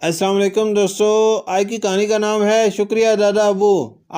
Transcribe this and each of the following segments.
السلام علیکم دوستو، آج کی کہانی کا نام ہے شکریہ دادا ابو۔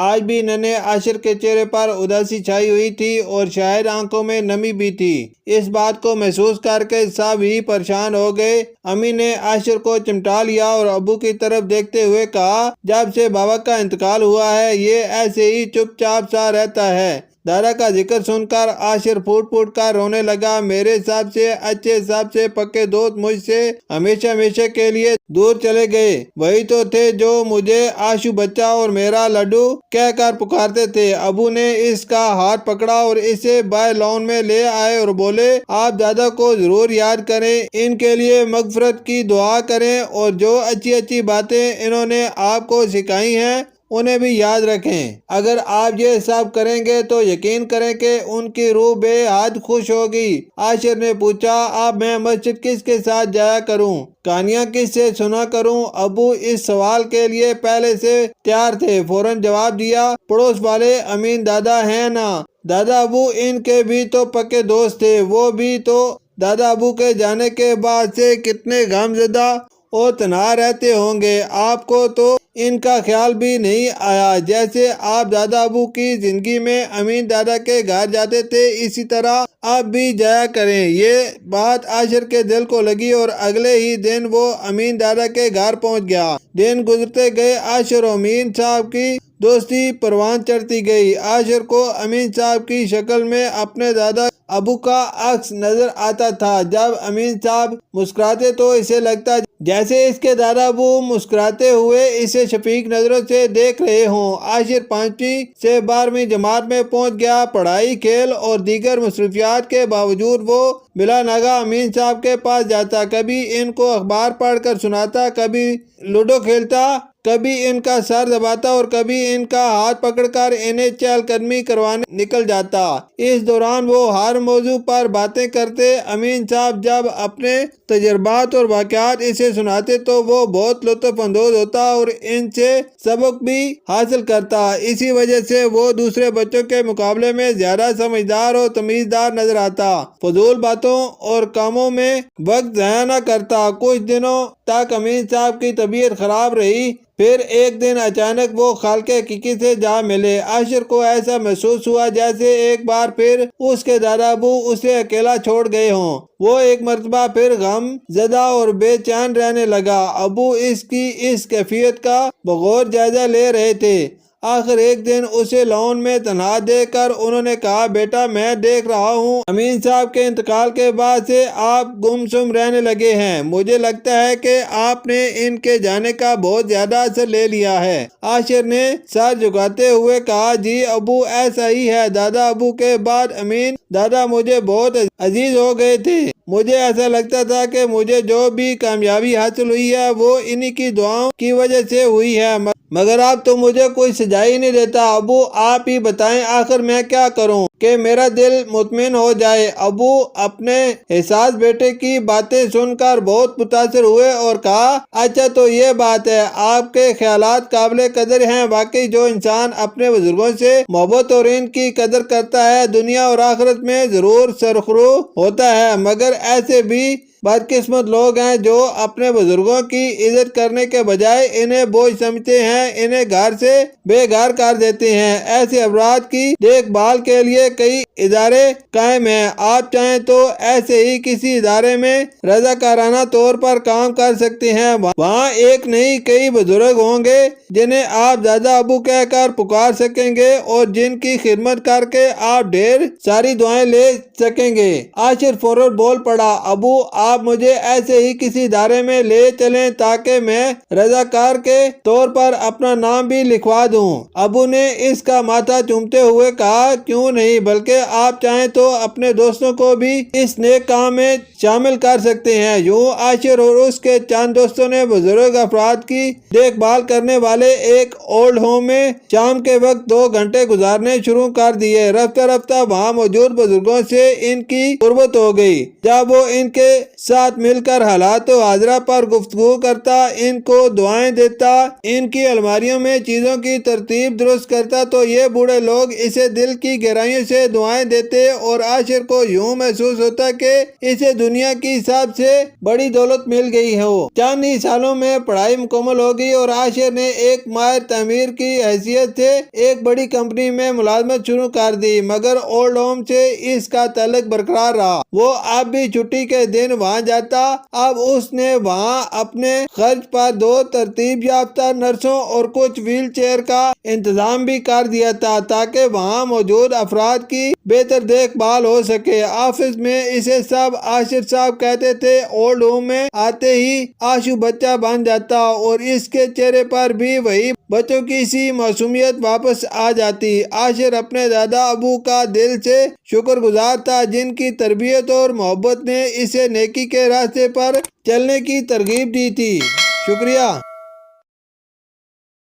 آج بھی ننھے عاشر کے چہرے پر اداسی چھائی ہوئی تھی اور شاید آنکھوں میں نمی بھی تھی۔ اس بات کو محسوس کر کے سب ہی پریشان ہو گئے۔ امی نے عاشر کو چمٹا لیا اور ابو کی طرف دیکھتے ہوئے کہا، جب سے بابا کا انتقال ہوا ہے یہ ایسے ہی چپ چاپ سا رہتا ہے۔ دادا کا ذکر سن کر عاشر پھوٹ پھوٹ کر رونے لگا۔ میرے سب سے اچھے سب سے پکے دوست مجھ سے ہمیشہ کے لیے دور چلے گئے۔ وہی تو تھے جو مجھے آشو بچہ اور میرا لڈو کہہ کر پکارتے تھے۔ ابو نے اس کا ہاتھ پکڑا اور اسے بائے لان میں لے آئے اور بولے، آپ دادا کو ضرور یاد کریں، ان کے لیے مغفرت کی دعا کریں اور جو اچھی باتیں انہوں نے آپ کو سکھائی ہیں انہیں بھی یاد رکھیں۔ اگر آپ یہ سب کریں گے تو یقین کریں کہ ان کی روح بے حد خوش ہوگی۔ عاشر نے پوچھا، اب میں مسجد کس کے ساتھ جایا کروں؟ کہانیاں کس سے سنا کروں؟ ابو اس سوال کے لیے پہلے سے تیار تھے۔ فوراً جواب دیا، پڑوس والے امین دادا ہیں نا۔ دادا ابو ان کے بھی تو پکے دوست تھے، وہ بھی تو دادا ابو کے جانے کے بعد سے کتنے غم زدہ اور تنہا رہتے ہوں گے۔ آپ کو تو ان کا خیال بھی نہیں آیا۔ جیسے آپ دادا ابو کی زندگی میں امین دادا کے گھر جاتے تھے اسی طرح آپ بھی جایا کریں۔ یہ بات عاشر کے دل کو لگی اور اگلے ہی دن وہ امین دادا کے گھر پہنچ گیا۔ دن گزرتے گئے، عاشر و امین صاحب کی دوستی پروان چڑھتی گئی۔ عاشر کو امین صاحب کی شکل میں اپنے دادا ابو کا عکس نظر آتا تھا۔ جب امین صاحب مسکراتے تو اسے لگتا جیسے اس کے دادا ابو مسکراتے ہوئے اسے شفیق نظروں سے دیکھ رہے ہوں۔ عاشر 5ویں سے 12ویں جماعت میں پہنچ گیا۔ پڑھائی، کھیل اور دیگر مصروفیات کے باوجود وہ بلا ناغہ امین صاحب کے پاس جاتا، کبھی ان کو اخبار پڑھ کر سناتا، کبھی لوڈو کھیلتا، کبھی ان کا سر دباتا اور کبھی ان کا ہاتھ پکڑ کر انہیں چہل قدمی کروانے نکل جاتا۔ اس دوران وہ ہر موضوع پر باتیں کرتے۔ امین صاحب جب اپنے تجربات اور واقعات اسے سناتے تو وہ بہت لطف اندوز ہوتا اور ان سے سبق بھی حاصل کرتا۔ اسی وجہ سے وہ دوسرے بچوں کے مقابلے میں زیادہ سمجھدار اور تمیزدار نظر آتا۔ فضول باتوں اور کاموں میں وقت ضائع نہ کرتا۔ کچھ دنوں تک امین صاحب کی طبیعت خراب رہی، پھر ایک دن اچانک وہ خالق حقیقی سے جا ملے۔ عاشر کو ایسا محسوس ہوا جیسے ایک بار پھر اس کے دادا ابو اسے اکیلا چھوڑ گئے ہوں۔ وہ ایک مرتبہ پھر غم زدہ اور بے چین رہنے لگا۔ ابو اس کی اس کیفیت کا بغور جائزہ لے رہے تھے۔ آخر ایک دن اسے لان میں تنہا دیکھ کر انہوں نے کہا، بیٹا میں دیکھ رہا ہوں امین صاحب کے انتقال کے بعد سے آپ گمسم رہنے لگے ہیں۔ مجھے لگتا ہے کہ آپ نے ان کے جانے کا بہت زیادہ اثر لے لیا ہے۔ عاشر نے سر جھکاتے ہوئے کہا، جی ابو ایسا ہی ہے۔ دادا ابو کے بعد امین دادا مجھے بہت عزیز ہو گئے تھے۔ مجھے ایسا لگتا تھا کہ مجھے جو بھی کامیابی حاصل ہوئی ہے وہ انہی کی دعاؤں کی وجہ سے ہوئی ہے، مگر اب تو مجھے کوئی سجا ہی نہیں دیتا۔ ابو آپ ہی بتائیں آخر میں کیا کروں کہ میرا دل مطمئن ہو جائے۔ ابو اپنے حساس بیٹے کی باتیں سن کر بہت متاثر ہوئے اور کہا، اچھا تو یہ بات ہے، آپ کے خیالات قابل قدر ہیں۔ واقعی جو انسان اپنے بزرگوں سے محبت اور ان کی قدر کرتا ہے دنیا اور آخرت میں ضرور سرخرو ہوتا ہے، مگر ایسے بھی بدقسمت لوگ ہیں جو اپنے بزرگوں کی عزت کرنے کے بجائے انہیں بوجھ سمجھتے ہیں، انہیں گھر سے بے گھر کر دیتے ہیں۔ ایسے افراد کی دیکھ بھال کے لیے کئی ادارے قائم ہیں۔ آپ چاہیں تو ایسے ہی کسی ادارے میں رضاکارانہ طور پر کام کر سکتے ہیں۔ وہاں ایک نہیں کئی بزرگ ہوں گے جنہیں آپ دادا ابو کہہ کر پکار سکیں گے اور جن کی خدمت کر کے آپ ڈھیر ساری دعائیں لے سکیں گے۔ عاشر فوراً بول پڑا، ابو آپ مجھے ایسے ہی کسی ادارے میں لے چلیں تاکہ میں رضاکار کے طور پر اپنا نام بھی لکھوا دوں۔ ابو نے اس کا ماتھا چومتے ہوئے کہا، کیوں نہیں، بلکہ آپ چاہیں تو اپنے دوستوں کو بھی اس نیک کام میں شامل کر سکتے ہیں۔ یوں عاشر اور اس کے چند دوستوں نے بزرگ افراد کی دیکھ بھال کرنے والے ایک اولڈ ہوم میں شام کے وقت 2 گھنٹے گزارنے شروع کر دیے۔ رفتہ رفتہ وہاں موجود بزرگوں سے ان کی قربت ہو گئی۔ جب وہ ان کے ساتھ مل کر حالات و حاضرہ پر گفتگو کرتا، ان کو دعائیں دیتا، ان کی الماریوں میں چیزوں کی ترتیب درست کرتا تو یہ بوڑھے لوگ اسے دل کی گہرائیوں سے دعائیں دیتے اور عاشر کو یوں محسوس ہوتا کہ اسے دنیا کی سب سے بڑی دولت مل گئی ہو۔ چند ہی سالوں میں پڑھائی مکمل ہو گئی اور عاشر نے ایک ماہر تعمیر کی حیثیت سے ایک بڑی کمپنی میں ملازمت شروع کر دی، مگر اولڈ ہوم سے اس کا تعلق برقرار رہا۔ وہ اب بھی چھٹی کے دن وہاں جاتا۔ اب اس نے وہاں اپنے خرچ پر 2 ترتیب یافتہ نرسوں اور کچھ ویل چیئر کا انتظام بھی کر دیا تھا تاکہ وہاں موجود افراد کی بہتر دیکھ بھال ہو سکے۔ آفس میں اسے سب عاشر صاحب کہتے تھے۔ اولڈ ہوم میں آتے ہی آشو بچہ بن جاتا اور اس کے چہرے پر بھی وہی بچوں کی سی معصومیت واپس آ جاتی۔ عاشر اپنے دادا ابو کا دل سے شکر گزار تھا جن کی تربیت اور محبت نے اسے نیکی کے راستے پر چلنے کی ترغیب دی تھی۔ شکریہ۔